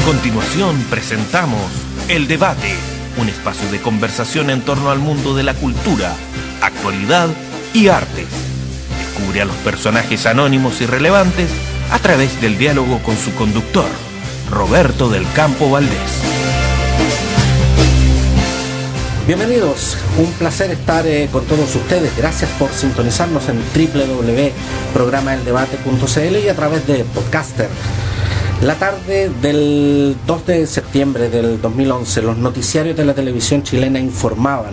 continuación presentamos El Debate, un espacio de conversación en torno al mundo de la cultura, actualidad y artes. Descubre a los personajes anónimos y relevantes a través del diálogo con su conductor, Roberto del Campo Valdés. Bienvenidos, un placer estar con todos ustedes. Gracias por sintonizarnos en www.programaeldebate.cl y a través de Podcaster. La tarde del 2 de septiembre del 2011, los noticiarios de la televisión chilena informaban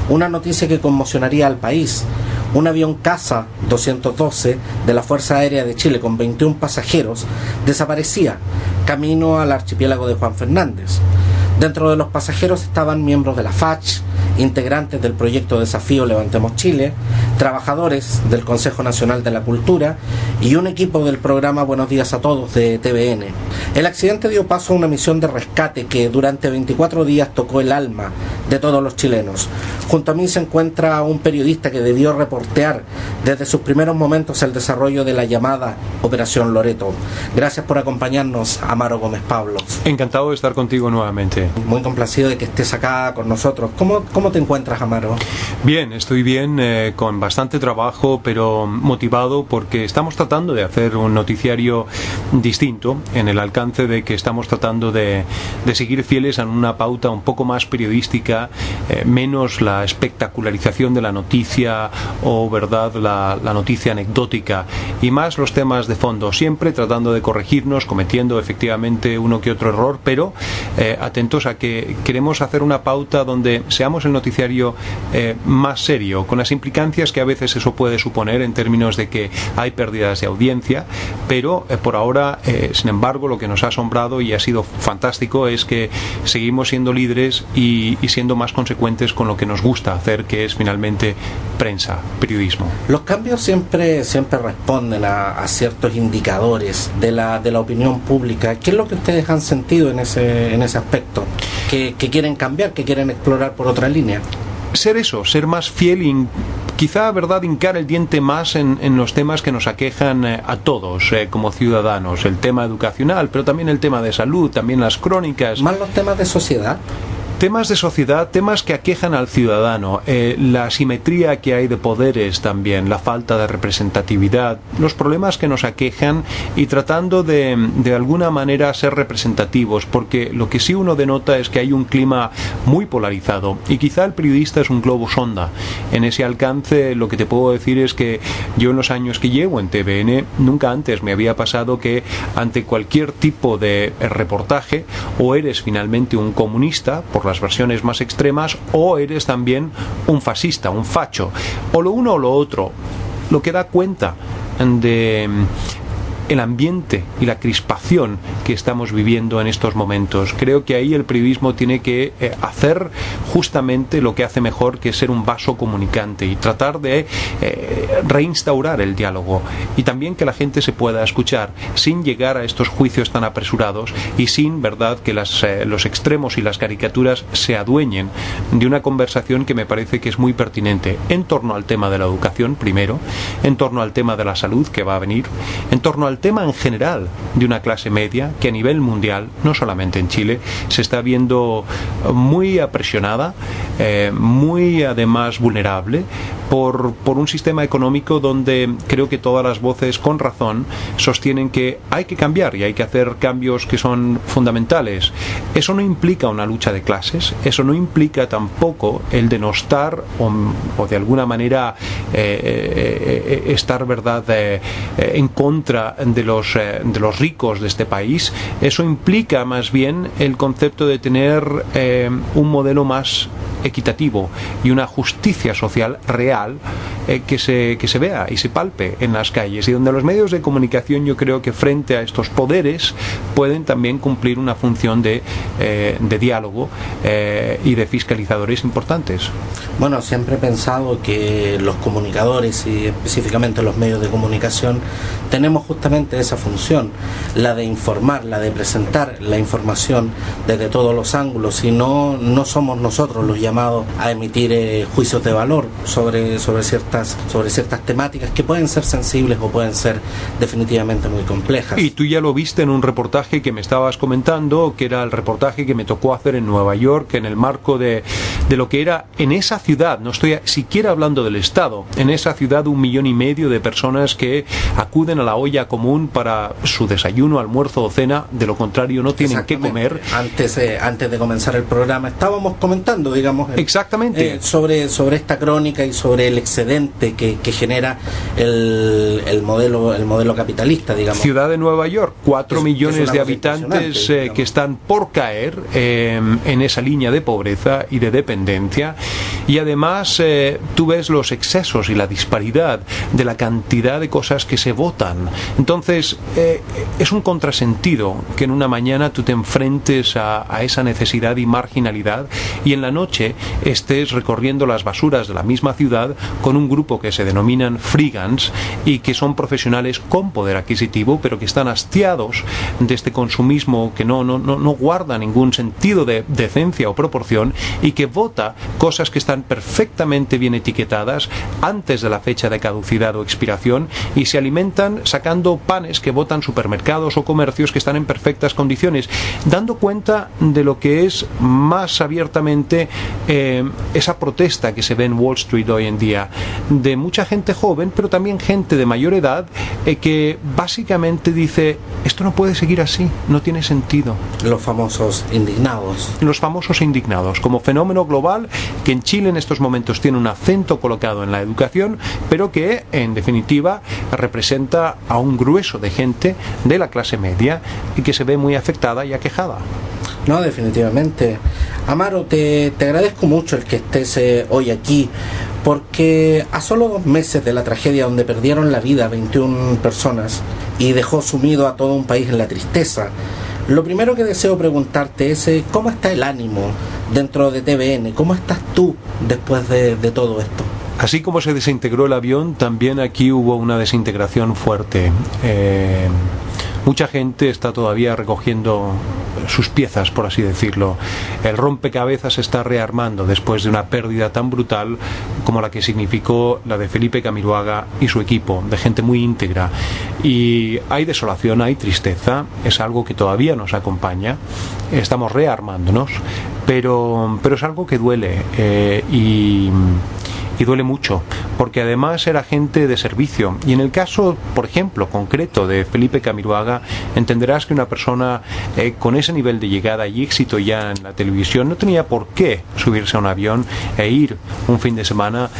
una noticia que conmocionaría al país. Un avión Casa 212 de la Fuerza Aérea de Chile con 21 pasajeros desaparecía camino al archipiélago de Juan Fernández. Dentro de los pasajeros estaban miembros de la FACH, integrantes del proyecto Desafío Levantemos Chile, trabajadores del Consejo Nacional de la Cultura y un equipo del programa Buenos Días a Todos de TVN. El accidente dio paso a una misión de rescate que durante 24 días tocó el alma de todos los chilenos. Junto a mí se encuentra un periodista que debió reportear desde sus primeros momentos el desarrollo de la llamada Operación Loreto. Gracias por acompañarnos, Amaro Gómez Pablos. Encantado de estar contigo nuevamente. Muy complacido de que estés acá con nosotros. ¿Cómo te encuentras, Amaro? Bien, estoy bien, con bastante trabajo, pero motivado porque estamos tratando de hacer un noticiario distinto, en el alcance de que estamos tratando de seguir fieles a una pauta un poco más periodística, menos la espectacularización de la noticia o verdad la noticia anecdótica, y más los temas de fondo, siempre tratando de corregirnos, cometiendo efectivamente uno que otro error, pero atentos a que queremos hacer una pauta donde seamos el noticiario más serio, con las implicancias que a veces eso puede suponer en términos de que hay pérdidas de audiencia, pero por ahora, sin embargo, lo que nos ha asombrado y ha sido fantástico es que seguimos siendo líderes y siendo más consecuentes con lo que nos gusta hacer, que es finalmente prensa, periodismo. Los cambios siempre responden a ciertos indicadores de la opinión pública. ¿Qué es lo que ustedes han sentido en ese aspecto? ¿Que quieren cambiar, que quieren explorar por otra línea? Ser más fiel y quizá, verdad, hincar el diente más en los temas que nos aquejan a todos como ciudadanos. El tema educacional, pero también el tema de salud, también las crónicas. ¿Más los temas de sociedad? Temas de sociedad, temas que aquejan al ciudadano, la asimetría que hay de poderes también, la falta de representatividad, los problemas que nos aquejan, y tratando de alguna manera ser representativos, porque lo que sí uno denota es que hay un clima muy polarizado y quizá el periodista es un globo sonda. En ese alcance, lo que te puedo decir es que yo, en los años que llevo en TVN, nunca antes me había pasado que ante cualquier tipo de reportaje, o eres finalmente un comunista por las versiones más extremas, o eres también un fascista, un facho, o lo uno o lo otro, lo que da cuenta de el ambiente y la crispación que estamos viviendo en estos momentos. Creo que ahí el periodismo tiene que hacer justamente lo que hace mejor, que es ser un vaso comunicante y tratar de reinstaurar el diálogo, y también que la gente se pueda escuchar sin llegar a estos juicios tan apresurados y sin, verdad, que los extremos y las caricaturas se adueñen de una conversación que me parece que es muy pertinente en torno al tema de la educación primero, en torno al tema de la salud que va a venir, en torno al tema en general de una clase media que a nivel mundial, no solamente en Chile, se está viendo muy apresionada, muy además vulnerable por un sistema económico donde creo que todas las voces, con razón, sostienen que hay que cambiar y hay que hacer cambios que son fundamentales. Eso no implica una lucha de clases, eso no implica tampoco el denostar o de alguna manera estar, verdad, en contra de los ricos de este país. Eso implica más bien el concepto de tener un modelo más equitativo y una justicia social real que se vea y se palpe en las calles, y donde los medios de comunicación, yo creo que frente a estos poderes pueden también cumplir una función de diálogo y de fiscalizadores importantes. Bueno, siempre he pensado que los comunicadores y específicamente los medios de comunicación tenemos justamente esa función, la de informar, la de presentar la información desde todos los ángulos, y no somos nosotros los llamados a emitir juicios de valor sobre ciertos ciertas temáticas que pueden ser sensibles o pueden ser definitivamente muy complejas. Y tú ya lo viste en un reportaje que me estabas comentando, que era el reportaje que me tocó hacer en Nueva York, en el marco de lo que era en esa ciudad, no estoy siquiera hablando del Estado, en esa ciudad 1,5 millones de personas que acuden a la olla común para su desayuno, almuerzo o cena, de lo contrario no tienen que comer. Antes de comenzar el programa estábamos comentando, digamos, exactamente, sobre esta crónica y sobre el excedente que genera el modelo capitalista, digamos. Ciudad de Nueva York, 4 millones de habitantes que están por caer en esa línea de pobreza y de dependencia, y además tú ves los excesos y la disparidad de la cantidad de cosas que se votan. Entonces es un contrasentido que en una mañana tú te enfrentes a esa necesidad y marginalidad, y en la noche estés recorriendo las basuras de la misma ciudad con un grupo que se denominan freegans y que son profesionales con poder adquisitivo, pero que están hastiados de este consumismo que no guarda ningún sentido de decencia o proporción, y que vota cosas que están perfectamente bien etiquetadas antes de la fecha de caducidad o expiración, y se alimentan sacando panes que votan supermercados o comercios que están en perfectas condiciones, dando cuenta de lo que es más abiertamente esa protesta que se ve en Wall Street hoy en día, de mucha gente joven, pero también gente de mayor edad, que básicamente dice: esto no puede seguir así, no tiene sentido. Los famosos indignados, como fenómeno global que en Chile en estos momentos tiene un acento colocado en la educación, pero que en definitiva representa a un grueso de gente de la clase media y que se ve muy afectada y aquejada. No, definitivamente. Amaro, te agradezco mucho el que estés hoy aquí, porque a solo 2 meses de la tragedia donde perdieron la vida 21 personas y dejó sumido a todo un país en la tristeza, lo primero que deseo preguntarte es ¿cómo está el ánimo dentro de TVN? ¿Cómo estás tú después de todo esto? Así como se desintegró el avión, también aquí hubo una desintegración fuerte. Mucha gente está todavía recogiendo sus piezas, por así decirlo. El rompecabezas se está rearmando después de una pérdida tan brutal como la que significó la de Felipe Camiroaga y su equipo, de gente muy íntegra. Y hay desolación, hay tristeza, es algo que todavía nos acompaña. Estamos rearmándonos, pero es algo que duele y duele mucho, porque además era gente de servicio. Y en el caso, por ejemplo, concreto de Felipe Camiroaga, entenderás que una persona con ese nivel de llegada y éxito ya en la televisión no tenía por qué subirse a un avión e ir un fin de semana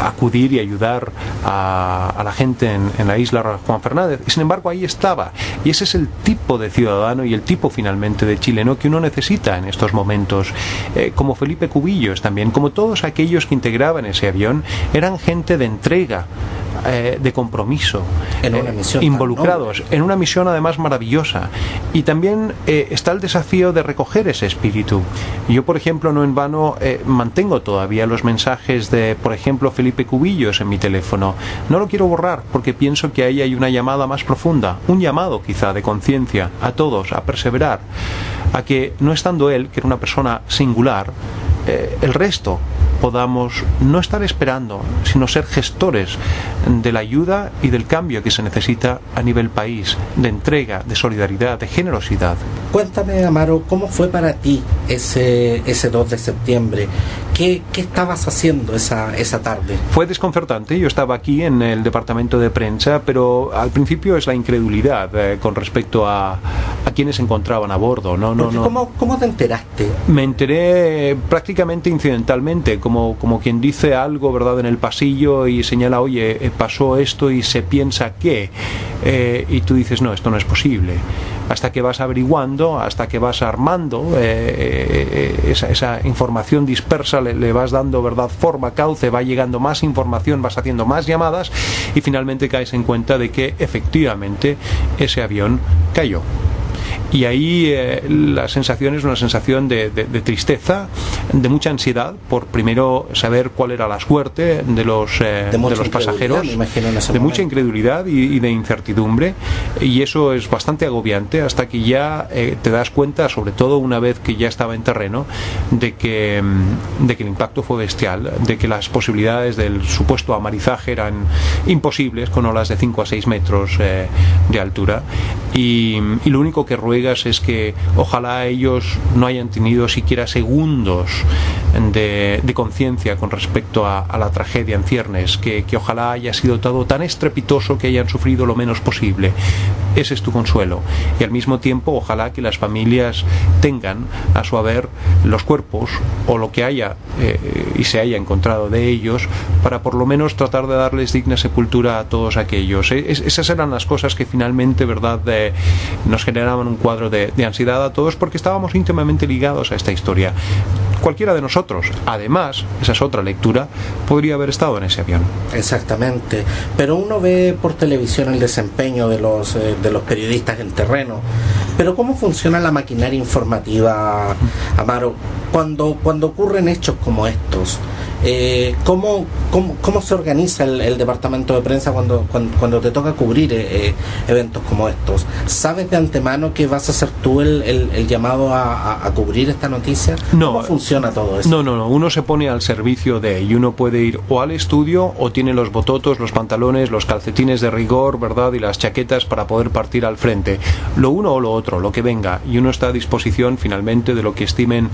acudir y ayudar a la gente en la isla Juan Fernández. Y sin embargo ahí estaba, y ese es el tipo de ciudadano y el tipo finalmente de chileno que uno necesita en estos momentos, como Felipe Cubillos también, como todos aquellos que integraban ese avión, eran gente de entrega, de compromiso, en una misión involucrados en una misión además maravillosa. Y también está el desafío de recoger ese espíritu. Yo, por ejemplo, no en vano mantengo todavía los mensajes de, por ejemplo, Felipe Cubillos en mi teléfono. No lo quiero borrar porque pienso que ahí hay una llamada más profunda, un llamado quizá de conciencia a todos a perseverar, a que no estando él, que era una persona singular, el resto podamos no estar esperando, sino ser gestores de la ayuda y del cambio que se necesita a nivel país, de entrega, de solidaridad, de generosidad. Cuéntame, Amaro, ¿cómo fue para ti ese 2 de septiembre? ¿Qué estabas haciendo esa tarde? Fue desconcertante. Yo estaba aquí en el departamento de prensa, pero al principio es la incredulidad con respecto a quienes se encontraban a bordo. ¿Cómo te enteraste? Me enteré prácticamente incidentalmente, como quien dice algo, ¿verdad?, en el pasillo y señala: oye, pasó esto y se piensa que... y tú dices: no, esto no es posible. Hasta que vas averiguando, hasta que vas armando esa información dispersa, le vas dando, ¿verdad?, forma, cauce, va llegando más información, vas haciendo más llamadas y finalmente caes en cuenta de que efectivamente ese avión cayó. Y ahí la sensación es una sensación de tristeza, de mucha ansiedad por primero saber cuál era la suerte de los pasajeros, de mucha incredulidad y de incertidumbre, y eso es bastante agobiante hasta que ya te das cuenta, sobre todo una vez que ya estaba en terreno, de que el impacto fue bestial, de que las posibilidades del supuesto amarizaje eran imposibles con olas de 5 a 6 metros de altura, y lo único que ruegas es que ojalá ellos no hayan tenido siquiera segundos de conciencia con respecto a la tragedia en ciernes, que ojalá haya sido todo tan estrepitoso que hayan sufrido lo menos posible. Ese es tu consuelo, y al mismo tiempo ojalá que las familias tengan a su haber los cuerpos o lo que haya y se haya encontrado de ellos, para por lo menos tratar de darles digna sepultura a todos aquellos. Esas eran las cosas que finalmente, verdad, nos generaban un cuadro de ansiedad a todos, porque estábamos íntimamente ligados a esta historia. Cualquiera de nosotros, además, esa es otra lectura, podría haber estado en ese avión. Exactamente, pero uno ve por televisión el desempeño de los periodistas en terreno, pero ¿cómo funciona la maquinaria informativa, Amaro, cuando ocurren hechos como estos? ¿Cómo se organiza el departamento de prensa cuando te toca cubrir eventos como estos? ¿Sabes de antemano que vas a ser tú el llamado a cubrir esta noticia? No. ¿Cómo funciona todo eso? No, uno se pone al servicio y uno puede ir o al estudio o tiene los bototos, los pantalones, los calcetines de rigor, ¿verdad? Y las chaquetas para poder partir al frente. Lo uno o lo otro, lo que venga, y uno está a disposición finalmente de lo que estimen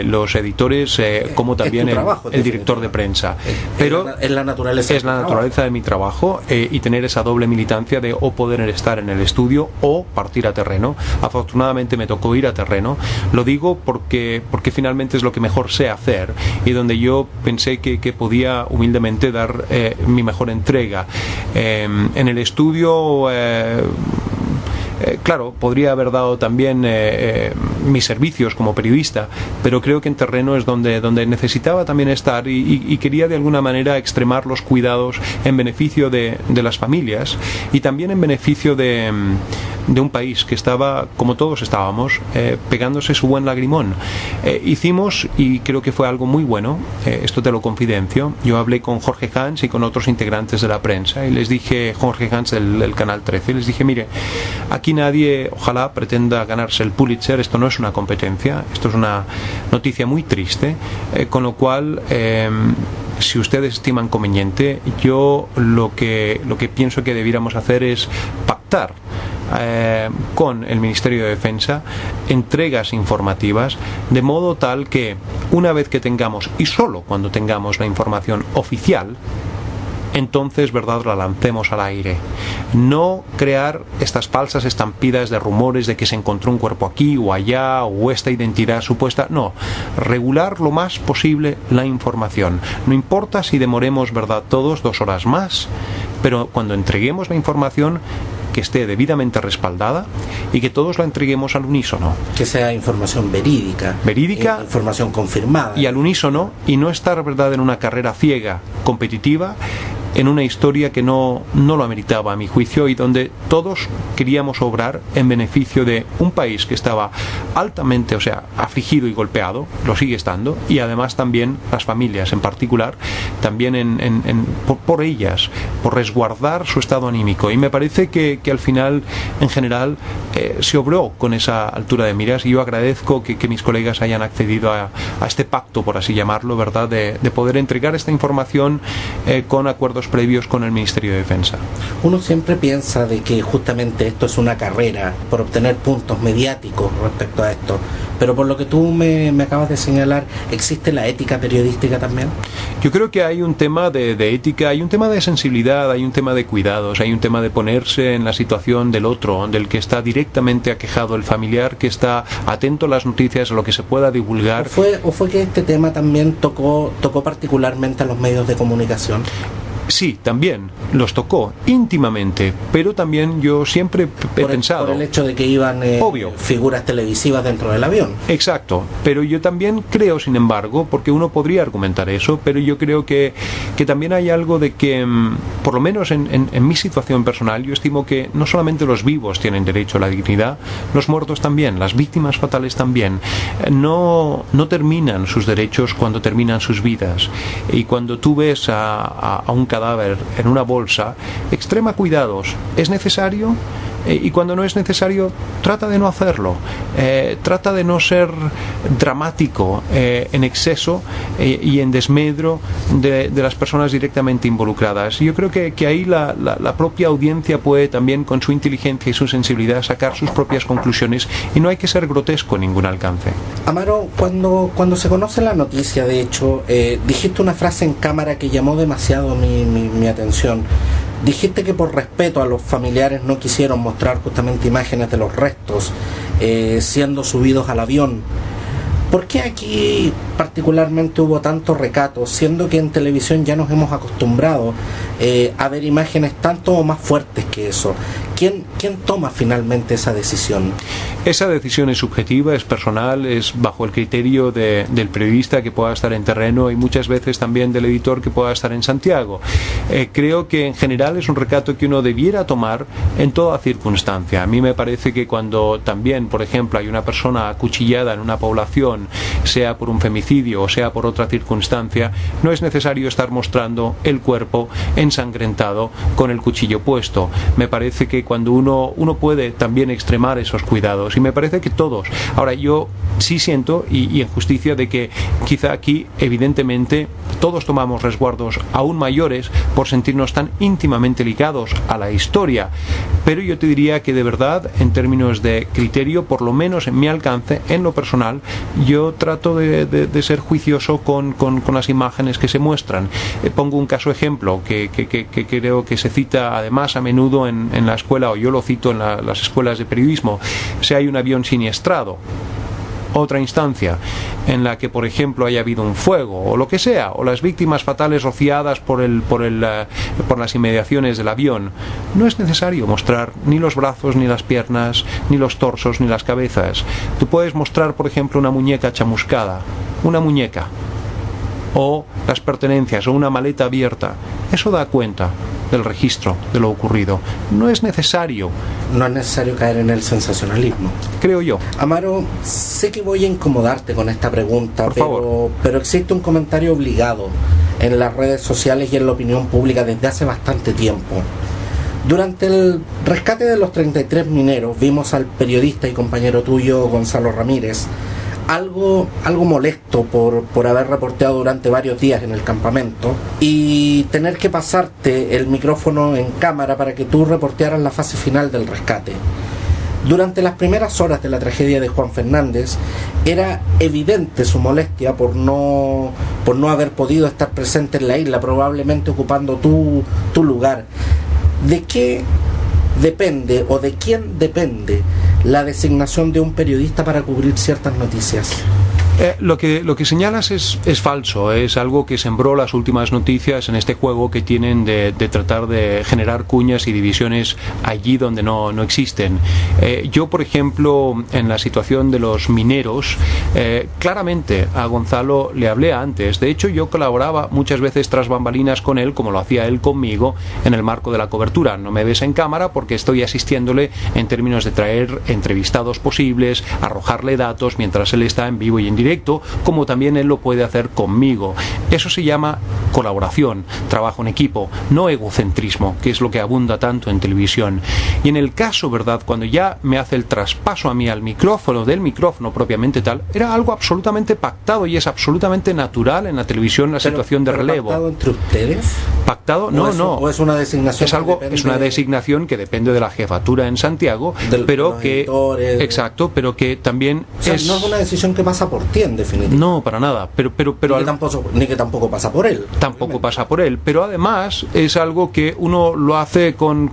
los editores, como también el director de prensa. Pero es la naturaleza de mi trabajo, y tener esa doble militancia de o poder estar en el estudio o partir a terreno. Afortunadamente me tocó ir a terreno. Lo digo porque finalmente es lo que mejor sé hacer y donde yo pensé que podía humildemente dar mi mejor entrega. En el estudio claro, podría haber dado también mis servicios como periodista, pero creo que en terreno es donde necesitaba también estar, y quería de alguna manera extremar los cuidados en beneficio de las familias y también en beneficio de un país que estaba, como todos estábamos, pegándose su buen lagrimón. Hicimos, y creo que fue algo muy bueno, esto te lo confidencio, yo hablé con Jorge Hans y con otros integrantes de la prensa y les dije, Jorge Hans del Canal 13, les dije, mire, aquí nadie, ojalá, pretenda ganarse el Pulitzer, esto no es una competencia, esto es una noticia muy triste, con lo cual, si ustedes estiman conveniente, yo lo que pienso que debiéramos hacer es pactar con el Ministerio de Defensa entregas informativas, de modo tal que una vez que tengamos, y solo cuando tengamos la información oficial, entonces, verdad, la lancemos al aire. No crear estas falsas estampidas de rumores de que se encontró un cuerpo aquí o allá, o esta identidad supuesta. No, regular lo más posible la información. No importa si demoremos, verdad, todos 2 horas más, pero cuando entreguemos la información, que esté debidamente respaldada y que todos la entreguemos al unísono. Que sea información verídica, información confirmada. Y al unísono, y no estar, verdad, en una carrera ciega, competitiva, en una historia que no lo ameritaba, a mi juicio, y donde todos queríamos obrar en beneficio de un país que estaba altamente, afligido y golpeado, lo sigue estando, y además también las familias en particular, también por ellas, por resguardar su estado anímico. Y me parece que al final, en general, se obró con esa altura de miras, y yo agradezco que mis colegas hayan accedido a este pacto, por así llamarlo, verdad, de poder entregar esta información con acuerdos previos con el Ministerio de Defensa. Uno siempre piensa de que justamente esto es una carrera por obtener puntos mediáticos respecto a esto, pero por lo que tú me acabas de señalar, ¿existe la ética periodística también? Yo creo que hay un tema de ética, hay un tema de sensibilidad, hay un tema de cuidados, hay un tema de ponerse en la situación del otro, del que está directamente aquejado, el familiar que está atento a las noticias, a lo que se pueda divulgar. ¿O fue que este tema también tocó particularmente a los medios de comunicación? Sí, también los tocó íntimamente, pero también yo siempre he pensado... Por el hecho de que iban figuras televisivas dentro del avión. Exacto, pero yo también creo, sin embargo, porque uno podría argumentar eso, pero yo creo que también hay algo de que, por lo menos en mi situación personal, yo estimo que no solamente los vivos tienen derecho a la dignidad, los muertos también, las víctimas fatales también. No terminan sus derechos cuando terminan sus vidas. Y cuando tú ves a un cadáver en una bolsa, extrema cuidados. ¿Es necesario? Y cuando no es necesario, trata de no hacerlo, trata de no ser dramático en exceso y en desmedro de las personas directamente involucradas. Yo creo que ahí la propia audiencia puede también, con su inteligencia y su sensibilidad, sacar sus propias conclusiones, y no hay que ser grotesco en ningún alcance. Amaro, cuando se conoce la noticia, de hecho, dijiste una frase en cámara que llamó demasiado mi atención. Dijiste que por respeto a los familiares no quisieron mostrar justamente imágenes de los restos siendo subidos al avión. ¿Por qué aquí particularmente hubo tanto recato, siendo que en televisión ya nos hemos acostumbrado a ver imágenes tanto o más fuertes que eso? ¿Quién toma finalmente esa decisión? Esa decisión es subjetiva, es personal, es bajo el criterio del periodista que pueda estar en terreno y muchas veces también del editor que pueda estar en Santiago. Creo que en general es un recato que uno debiera tomar en toda circunstancia. A mí me parece que cuando también, por ejemplo, hay una persona acuchillada en una población, sea por un femicidio o sea por otra circunstancia, no es necesario estar mostrando el cuerpo ensangrentado con el cuchillo puesto. Me parece que cuando uno puede también extremar esos cuidados, y me parece que todos. Ahora, yo sí siento, y en justicia, de que quizá aquí evidentemente todos tomamos resguardos aún mayores por sentirnos tan íntimamente ligados a la historia, pero yo te diría que de verdad, en términos de criterio, por lo menos en mi alcance, en lo personal, yo trato de ser juicioso con las imágenes que se muestran. Pongo un caso ejemplo que creo que se cita además a menudo en la escuela, o yo lo cito en las escuelas de periodismo. Si hay un avión siniestrado, otra instancia en la que, por ejemplo, haya habido un fuego o lo que sea, o las víctimas fatales rociadas por las inmediaciones del avión, no es necesario mostrar ni los brazos, ni las piernas, ni los torsos, ni las cabezas. Tú puedes mostrar, por ejemplo, una muñeca chamuscada, una muñeca, o las pertenencias, o una maleta abierta. Eso da cuenta del registro de lo ocurrido. No es necesario caer en el sensacionalismo, creo yo. Amaro, sé que voy a incomodarte con esta pregunta, por favor, pero existe un comentario obligado en las redes sociales y en la opinión pública desde hace bastante tiempo. Durante el rescate de los 33 mineros vimos al periodista y compañero tuyo Gonzalo Ramírez algo molesto por haber reporteado durante varios días en el campamento y tener que pasarte el micrófono en cámara para que tú reportearas la fase final del rescate. Durante las primeras horas de la tragedia de Juan Fernández era evidente su molestia por no haber podido estar presente en la isla, probablemente ocupando tu lugar. ¿De qué depende o de quién depende la designación de un periodista para cubrir ciertas noticias? Lo que señalas es falso, es algo que sembró las últimas noticias en este juego que tienen de tratar de generar cuñas y divisiones allí donde no existen. Yo, por ejemplo, en la situación de los mineros, claramente a Gonzalo le hablé antes. De hecho, yo colaboraba muchas veces tras bambalinas con él, como lo hacía él conmigo, en el marco de la cobertura. No me ves en cámara porque estoy asistiéndole en términos de traer entrevistados posibles, arrojarle datos mientras él está en vivo y en directo, como también él lo puede hacer conmigo. Eso se llama colaboración, trabajo en equipo, no egocentrismo, que es lo que abunda tanto en televisión. Y en el caso, ¿verdad?, cuando ya me hace el traspaso a mí al micrófono, del micrófono propiamente tal, era algo absolutamente pactado y es absolutamente natural en la televisión la situación de relevo. ¿Pactado entre ustedes? ¿Pactado? No. ¿O es una designación? Es una designación que depende de la jefatura en Santiago, pero que editores, exacto, pero que también no es una decisión que pasa por ti, en definitiva. No, para nada, pero ni que tampoco pasa por él. Tampoco pasa por él, pero además es algo que uno lo hace con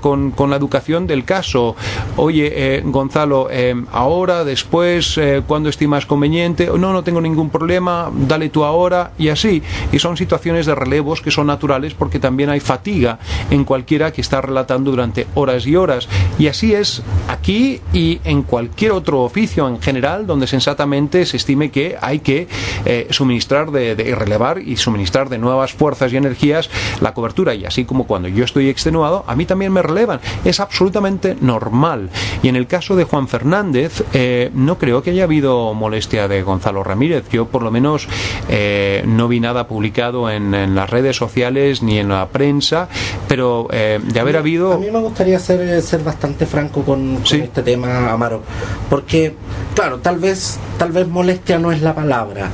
la educación del caso. Oye, Gonzalo, ahora, después, cuando estimas conveniente, no tengo ningún problema, dale tú ahora, y así. Y son situaciones de relevos que son naturales porque también también hay fatiga en cualquiera que está relatando durante horas y horas. Y así es aquí y en cualquier otro oficio en general donde sensatamente se estime que hay que suministrar de relevar y suministrar de nuevas fuerzas y energías la cobertura. Y así como cuando yo estoy extenuado, a mí también me relevan. Es absolutamente normal. Y en el caso de Juan Fernández, no creo que haya habido molestia de Gonzalo Ramírez. Yo por lo menos no vi nada publicado en las redes sociales ni en la prensa, pero de haber habido... A mí me gustaría ser bastante franco con este tema, Amaro, porque, claro, tal vez molestia no es la palabra,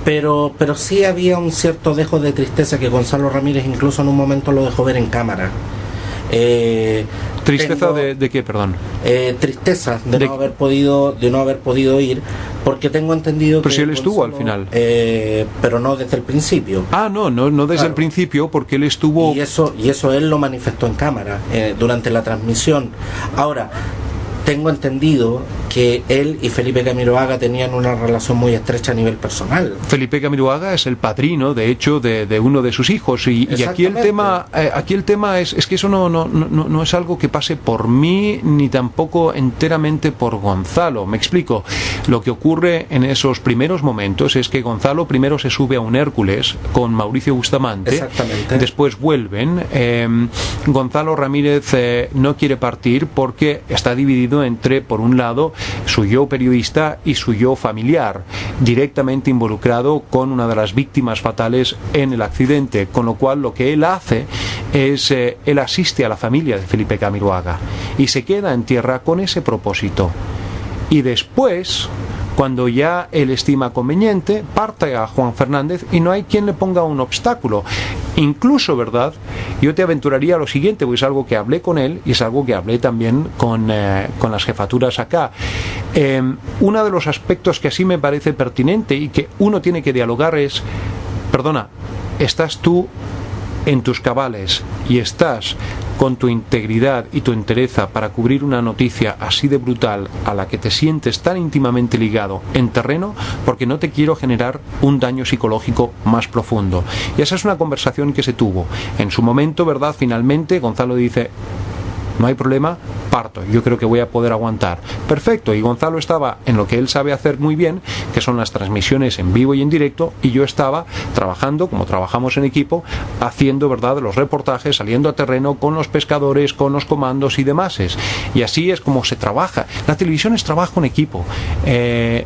pero sí había un cierto dejo de tristeza que Gonzalo Ramírez incluso en un momento lo dejó ver en cámara. ¿Tristeza de qué, perdón? Tristeza de no haber podido ir, porque tengo entendido pero que... si él estuvo al final. Pero no desde el principio. No desde el principio, porque él estuvo... Y eso él lo manifestó en cámara durante la transmisión. Ahora, tengo entendido que él y Felipe Camiroaga tenían una relación muy estrecha a nivel personal. Felipe Camiroaga es el padrino, de hecho, de uno de sus hijos, y aquí el tema es que eso no es algo que pase por mí ni tampoco enteramente por Gonzalo. Me explico. Lo que ocurre en esos primeros momentos es que Gonzalo primero se sube a un Hércules con Mauricio Bustamante. Exactamente. Después vuelven. Gonzalo Ramírez no quiere partir porque está dividido entre, por un lado, su yo periodista y su yo familiar, directamente involucrado con una de las víctimas fatales en el accidente, con lo cual lo que él hace es, él asiste a la familia de Felipe Camiroaga y se queda en tierra con ese propósito. Y después, cuando ya él estima conveniente, parte a Juan Fernández y no hay quien le ponga un obstáculo. Incluso, ¿verdad? Yo te aventuraría lo siguiente, porque es algo que hablé con él y es algo que hablé también con las jefaturas acá. Uno de los aspectos que así me parece pertinente y que uno tiene que dialogar es, perdona, ¿estás tú en tus cabales y estás con tu integridad y tu entereza para cubrir una noticia así de brutal a la que te sientes tan íntimamente ligado en terreno? Porque no te quiero generar un daño psicológico más profundo. Y esa es una conversación que se tuvo. En su momento, ¿verdad? Finalmente Gonzalo dice: no hay problema, parto, yo creo que voy a poder aguantar. Perfecto, y Gonzalo estaba en lo que él sabe hacer muy bien, que son las transmisiones en vivo y en directo, y yo estaba trabajando, como trabajamos en equipo, haciendo, ¿verdad?, los reportajes, saliendo a terreno con los pescadores, con los comandos y demás. Y así es como se trabaja. La televisión es trabajo en equipo.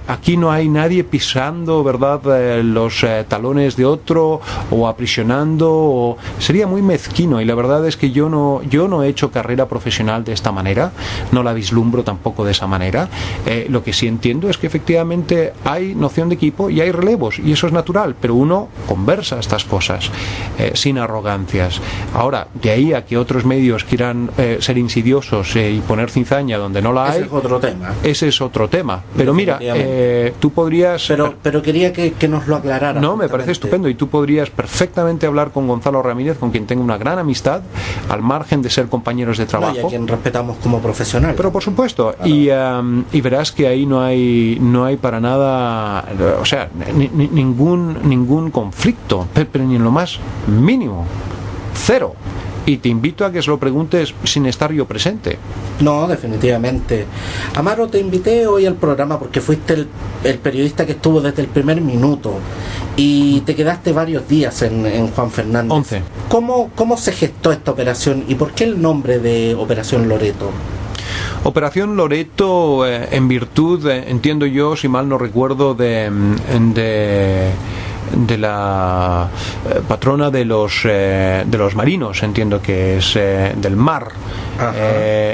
Aquí no hay nadie pisando, ¿verdad?, los talones de otro o sería muy mezquino, y la verdad es que yo no he hecho carrera profesional de esta manera, no la vislumbro tampoco de esa manera. Lo que sí entiendo es que efectivamente hay noción de equipo y hay relevos, y eso es natural, pero uno conversa estas cosas sin arrogancias. Ahora, de ahí a que otros medios quieran ser insidiosos y poner cizaña donde no la hay, ese es otro tema. Pero mira, tú podrías... Pero quería que nos lo aclararas. No, me parece estupendo, y tú podrías perfectamente hablar con Gonzalo Ramírez, con quien tengo una gran amistad, al margen de ser compañeros de trabajo. Y a quien respetamos como profesional. Pero por supuesto, claro. Y verás que ahí no hay para nada, o sea, ningún conflicto, pero ni en lo más mínimo. Cero. Y te invito a que se lo preguntes sin estar yo presente. No, definitivamente. Amaro, te invité hoy al programa porque fuiste el periodista que estuvo desde el primer minuto y te quedaste varios días en Juan Fernández. 11. ¿Cómo se gestó esta operación y por qué el nombre de Operación Loreto? Operación Loreto, en virtud, entiendo yo, si mal no recuerdo, de la patrona de los marinos, entiendo que es del mar.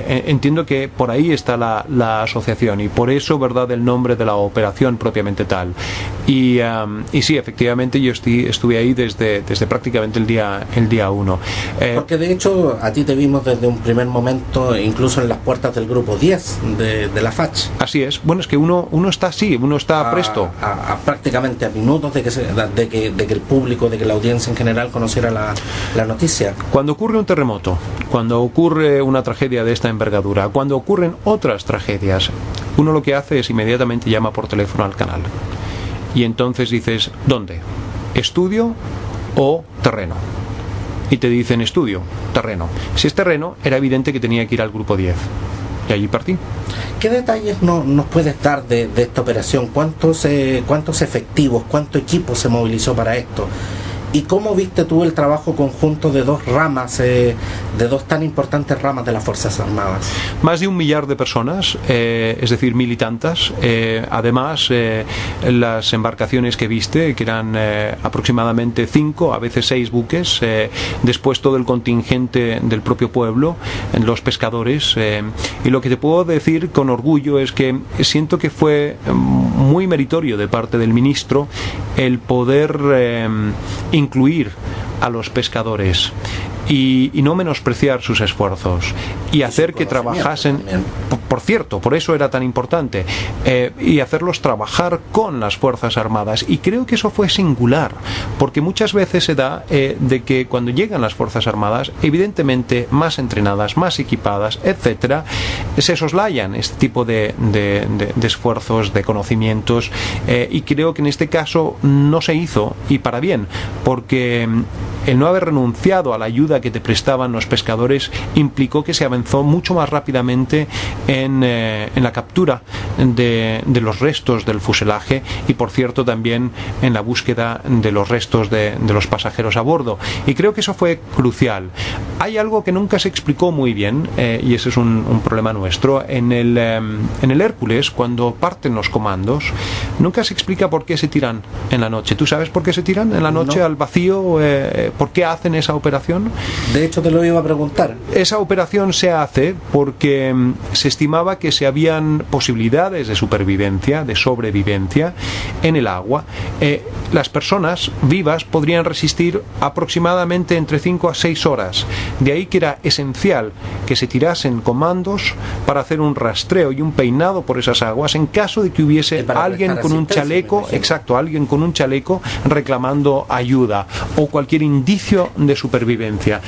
Entiendo que por ahí está la asociación, y por eso, ¿verdad?, el nombre de la operación propiamente tal. Y sí, efectivamente yo estuve ahí desde prácticamente el día 1. Porque de hecho a ti te vimos desde un primer momento, incluso en las puertas del grupo 10 de la FACH. Así es. Bueno, es que uno está así, uno está presto. Prácticamente a minutos de que el público, de que la audiencia en general conociera la noticia. Cuando ocurre un terremoto, cuando ocurre una tragedia de esta envergadura, cuando ocurren otras tragedias, uno lo que hace es inmediatamente llama por teléfono al canal. Y entonces dices, ¿dónde? ¿Estudio o terreno? y te dicen estudio, terreno. Si es terreno, era evidente que tenía que ir al grupo 10. Y allí partí. ¿Qué detalles nos puedes dar de esta operación? ¿Cuántos efectivos, cuánto equipo se movilizó para esto? ¿Y cómo viste tú el trabajo conjunto de dos ramas, de dos tan importantes ramas de las Fuerzas Armadas? Más de 1 millar de personas, es decir, 1.000 y tantas. Además, las embarcaciones que viste, que eran aproximadamente 5, a veces 6 buques. Después todo el contingente del propio pueblo, los pescadores. Y lo que te puedo decir con orgullo es que siento que fue muy meritorio de parte del ministro el poder incluir a los pescadores y no menospreciar sus esfuerzos y hacer que trabajasen, por cierto, por eso era tan importante, y hacerlos trabajar con las Fuerzas Armadas. Y creo que eso fue singular, porque muchas veces se da de que cuando llegan las Fuerzas Armadas, evidentemente más entrenadas, más equipadas, etcétera, se soslayan este tipo de esfuerzos, de conocimientos, y creo que en este caso no se hizo, y para bien, porque el no haber renunciado a la ayuda que te prestaban los pescadores implicó que se avanzó mucho más rápidamente en la captura de los restos del fuselaje y, por cierto, también en la búsqueda de los restos de los pasajeros a bordo. Y creo que eso fue crucial. Hay algo que nunca se explicó muy bien, y ese es un problema nuestro. En el Hércules, cuando parten los comandos, nunca se explica por qué se tiran en la noche. ¿Tú sabes por qué se tiran en la noche al vacío? ¿Por qué hacen esa operación? De hecho, te lo iba a preguntar. Esa operación se hace porque se estimaba que se habían posibilidades de supervivencia, de sobrevivencia en el agua. Las personas vivas podrían resistir aproximadamente entre 5 a 6 horas. De ahí que era esencial que se tirasen comandos para hacer un rastreo y un peinado por esas aguas en caso de que hubiese alguien con un chaleco, alguien con un chaleco reclamando ayuda o cualquier indicio de supervivencia,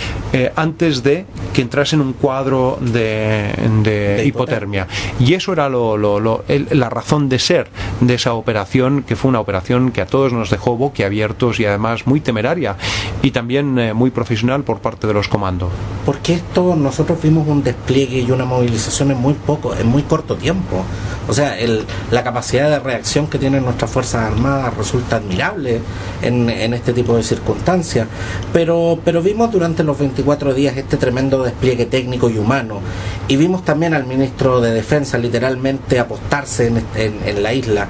antes de que entrase en un cuadro de hipotermia. Y eso era la razón de ser de esa operación, que fue una operación que a todos nos dejó boquiabiertos y además muy temeraria y también muy profesional por parte de los comandos. Porque esto, nosotros vimos un despliegue y una movilización en muy corto tiempo. O sea, la capacidad de reacción que tienen nuestras Fuerzas Armadas resulta admirable en este tipo de circunstancias. Pero vimos durante los 24 días este tremendo despliegue técnico y humano. Y vimos también al ministro de Defensa literalmente apostarse en la isla.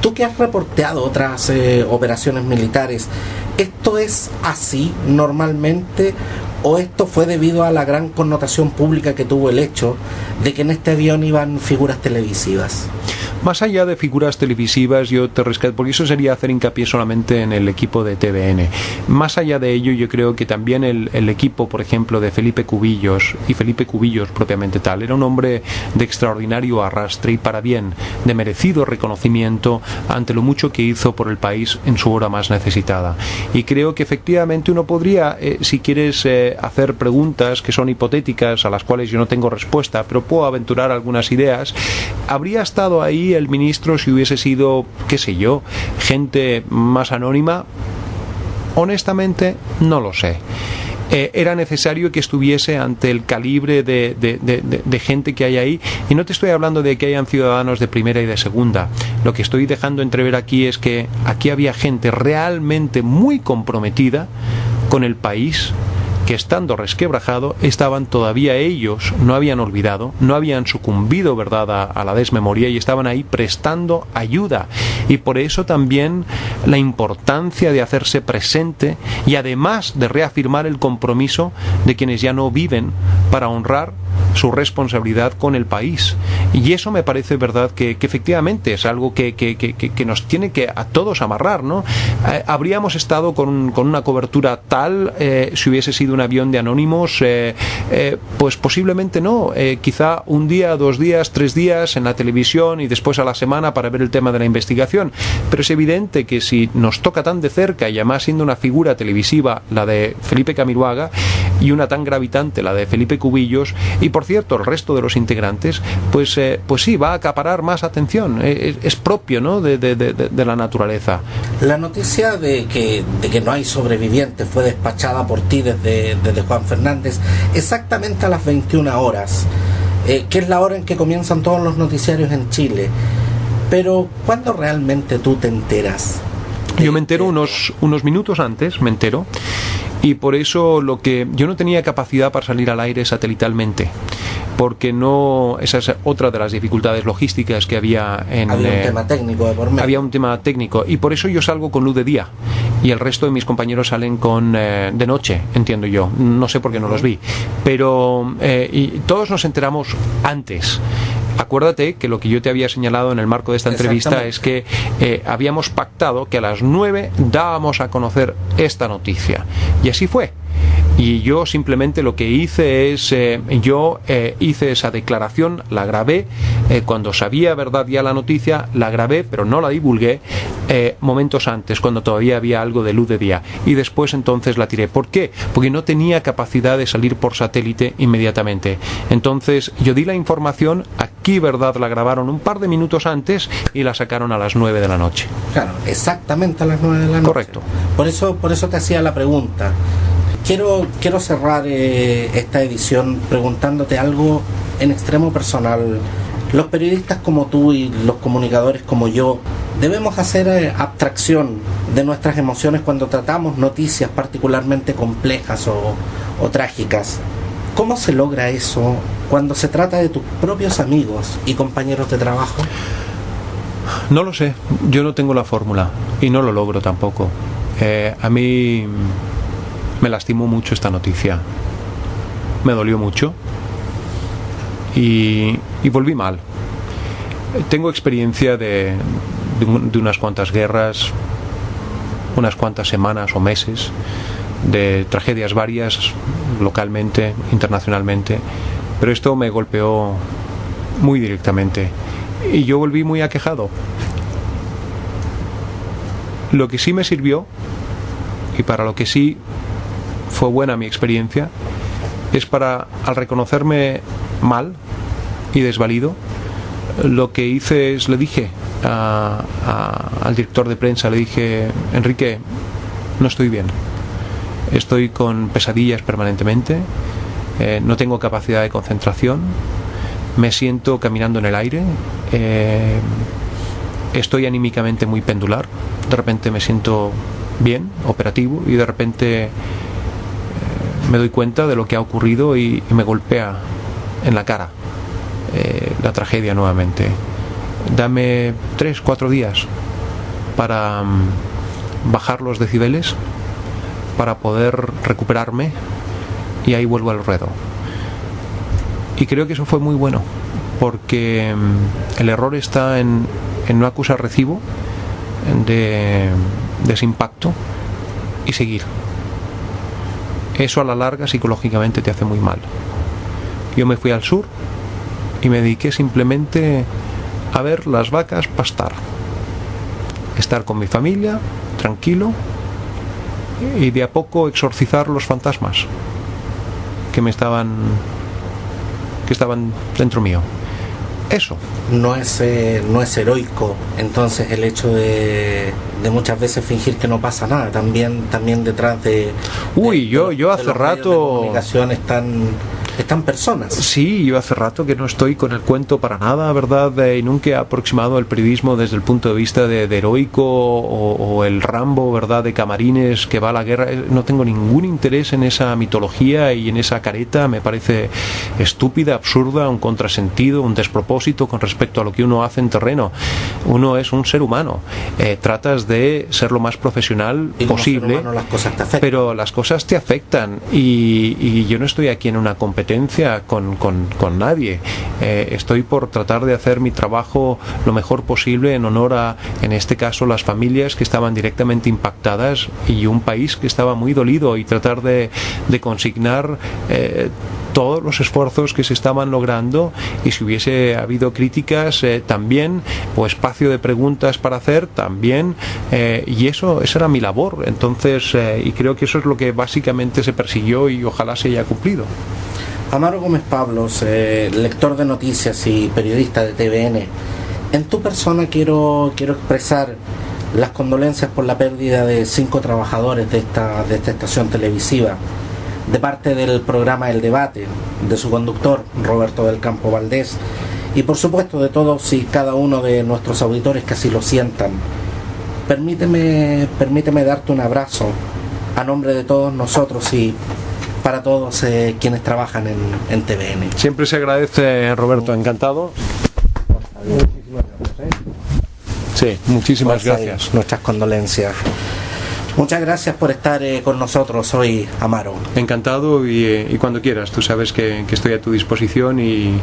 Tú que has reporteado otras operaciones militares, ¿esto es así normalmente o esto fue debido a la gran connotación pública que tuvo el hecho de que en este avión iban figuras televisivas? Más allá de figuras televisivas, yo te rescato, porque eso sería hacer hincapié solamente en el equipo de TVN. Más allá de ello, yo creo que también el equipo, por ejemplo, de Felipe Cubillos, y Felipe Cubillos propiamente tal, era un hombre de extraordinario arrastre y para bien, de merecido reconocimiento ante lo mucho que hizo por el país en su hora más necesitada. Y creo que efectivamente uno podría, si quieres hacer preguntas que son hipotéticas, a las cuales yo no tengo respuesta, pero puedo aventurar algunas ideas, habría estado ahí el ministro si hubiese sido, qué sé yo, gente más anónima. Honestamente no lo sé. Era necesario que estuviese ante el calibre de gente que hay ahí, y no te estoy hablando de que hayan ciudadanos de primera y de segunda. Lo que estoy dejando entrever aquí es que aquí había gente realmente muy comprometida con el país, que estando resquebrajado estaban todavía ellos, no habían olvidado, no habían sucumbido, ¿verdad?, a la desmemoria, y estaban ahí prestando ayuda. Y por eso también la importancia de hacerse presente y además de reafirmar el compromiso de quienes ya no viven para honrar su responsabilidad con el país. Y eso me parece, verdad, que efectivamente es algo que nos tiene que a todos amarrar, ¿no? Habríamos estado con una cobertura tal, si hubiese sido un avión de anónimos, pues posiblemente no, quizá un día, 2 días, 3 días en la televisión y después a la semana para ver el tema de la investigación. Pero es evidente que si nos toca tan de cerca, y además siendo una figura televisiva la de Felipe Camiroaga y una tan gravitante la de Felipe Cubillos, y por por cierto, el resto de los integrantes, pues sí, va a acaparar más atención. Es propio, ¿no?, de la naturaleza. La noticia de que no hay sobrevivientes fue despachada por ti desde Juan Fernández exactamente a las 21 horas, que es la hora en que comienzan todos los noticiarios en Chile. Pero, ¿cuándo realmente tú te enteras? Yo me entero unos minutos antes, me entero, y por eso yo no tenía capacidad para salir al aire satelitalmente, porque no, esa es otra de las dificultades logísticas que había había un tema técnico de por medio. Había un tema técnico, y por eso yo salgo con luz de día y el resto de mis compañeros salen con de noche, entiendo yo, no sé por qué no los vi, pero y todos nos enteramos antes. Acuérdate que lo que yo te había señalado en el marco de esta entrevista es que habíamos pactado que a las 9 dábamos a conocer esta noticia, y así fue. Y yo simplemente lo que hice es, hice esa declaración, la grabé, cuando sabía verdad ya la noticia, la grabé, pero no la divulgué momentos antes, cuando todavía había algo de luz de día, y después entonces la tiré. ¿Por qué? Porque no tenía capacidad de salir por satélite inmediatamente. Entonces yo di la información, aquí verdad la grabaron un par de minutos antes y la sacaron a las 9 de la noche. Claro, exactamente a las 9 de la noche. Correcto. Por eso te hacía la pregunta. Quiero cerrar esta edición preguntándote algo en extremo personal. Los periodistas como tú y los comunicadores como yo debemos hacer abstracción de nuestras emociones cuando tratamos noticias particularmente complejas o trágicas. ¿Cómo se logra eso cuando se trata de tus propios amigos y compañeros de trabajo? No lo sé, yo no tengo la fórmula y no lo logro tampoco. A mí me lastimó mucho esta noticia, me dolió mucho y volví mal. Tengo experiencia de unas cuantas guerras, unas cuantas semanas o meses, de tragedias varias, localmente, internacionalmente, pero esto me golpeó muy directamente y yo volví muy aquejado. Lo que sí me sirvió, y para lo que sí fue buena mi experiencia, es para, al reconocerme mal y desvalido, lo que hice es, le dije al director de prensa, le dije: Enrique, no estoy bien, estoy con pesadillas permanentemente, no tengo capacidad de concentración, me siento caminando en el aire, estoy anímicamente muy pendular, de repente me siento bien, operativo, y de repente me doy cuenta de lo que ha ocurrido y me golpea en la cara la tragedia nuevamente. Dame 3-4 días para bajar los decibeles, para poder recuperarme, y ahí vuelvo al ruedo. Y creo que eso fue muy bueno, porque el error está en no acusar recibo de ese impacto y seguir. Eso a la larga psicológicamente te hace muy mal. Yo me fui al sur y me dediqué simplemente a ver las vacas pastar, estar con mi familia, tranquilo, y de a poco exorcizar los fantasmas que estaban dentro mío. Eso. No es heroico entonces el hecho de muchas veces fingir que no pasa nada. También detrás de yo hace rato de comunicación están personas. Sí, yo hace rato que no estoy con el cuento para nada, ¿verdad? Y nunca he aproximado el periodismo desde el punto de vista de heroico o el Rambo, ¿verdad?, de Camarines que va a la guerra. No tengo ningún interés en esa mitología y en esa careta. Me parece estúpida, absurda, un contrasentido, un despropósito con respecto a lo que uno hace en terreno. Uno es un ser humano. Tratas de ser lo más profesional posible, ser humano, las cosas te afectan. Pero las cosas te afectan y yo no estoy aquí en una competencia con nadie. Estoy por tratar de hacer mi trabajo lo mejor posible en honor a, en este caso, las familias que estaban directamente impactadas y un país que estaba muy dolido, y tratar de consignar todos los esfuerzos que se estaban logrando, y si hubiese habido críticas también, o espacio de preguntas para hacer también, y esa era mi labor. Entonces, y creo que eso es lo que básicamente se persiguió y ojalá se haya cumplido. Amaro Gómez Pablos, lector de noticias y periodista de TVN, en tu persona quiero expresar las condolencias por la pérdida de 5 trabajadores de esta estación televisiva, de parte del programa El Debate, de su conductor Roberto del Campo Valdés, y por supuesto de todos y cada uno de nuestros auditores que así lo sientan. Permíteme darte un abrazo a nombre de todos nosotros y para todos quienes trabajan en TVN. Siempre se agradece, Roberto, encantado. Sí, muchísimas gracias. Nuestras condolencias. Muchas gracias por estar con nosotros hoy, Amaro. Encantado y cuando quieras, tú sabes que estoy a tu disposición y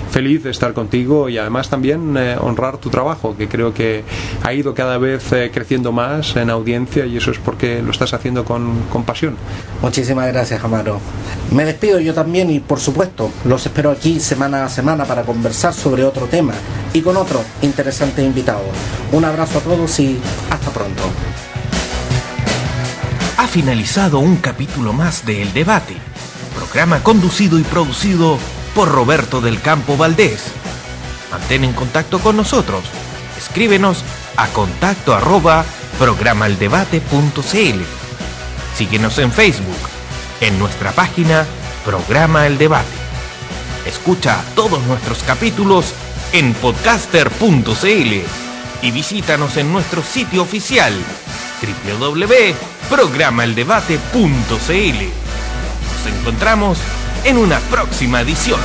feliz de estar contigo y además también honrar tu trabajo, que creo que ha ido cada vez creciendo más en audiencia y eso es porque lo estás haciendo con pasión. Muchísimas gracias, Amaro. Me despido yo también y por supuesto los espero aquí semana a semana para conversar sobre otro tema y con otro interesante invitado. Un abrazo a todos y hasta pronto. Ha finalizado un capítulo más de El Debate, programa conducido y producido por Roberto del Campo Valdés. Mantén en contacto con nosotros. Escríbenos a contacto@programaldebate.cl. Síguenos en Facebook, en nuestra página Programa El Debate. Escucha todos nuestros capítulos en podcaster.cl y visítanos en nuestro sitio oficial www.programaeldebate.cl. Nos encontramos en una próxima edición.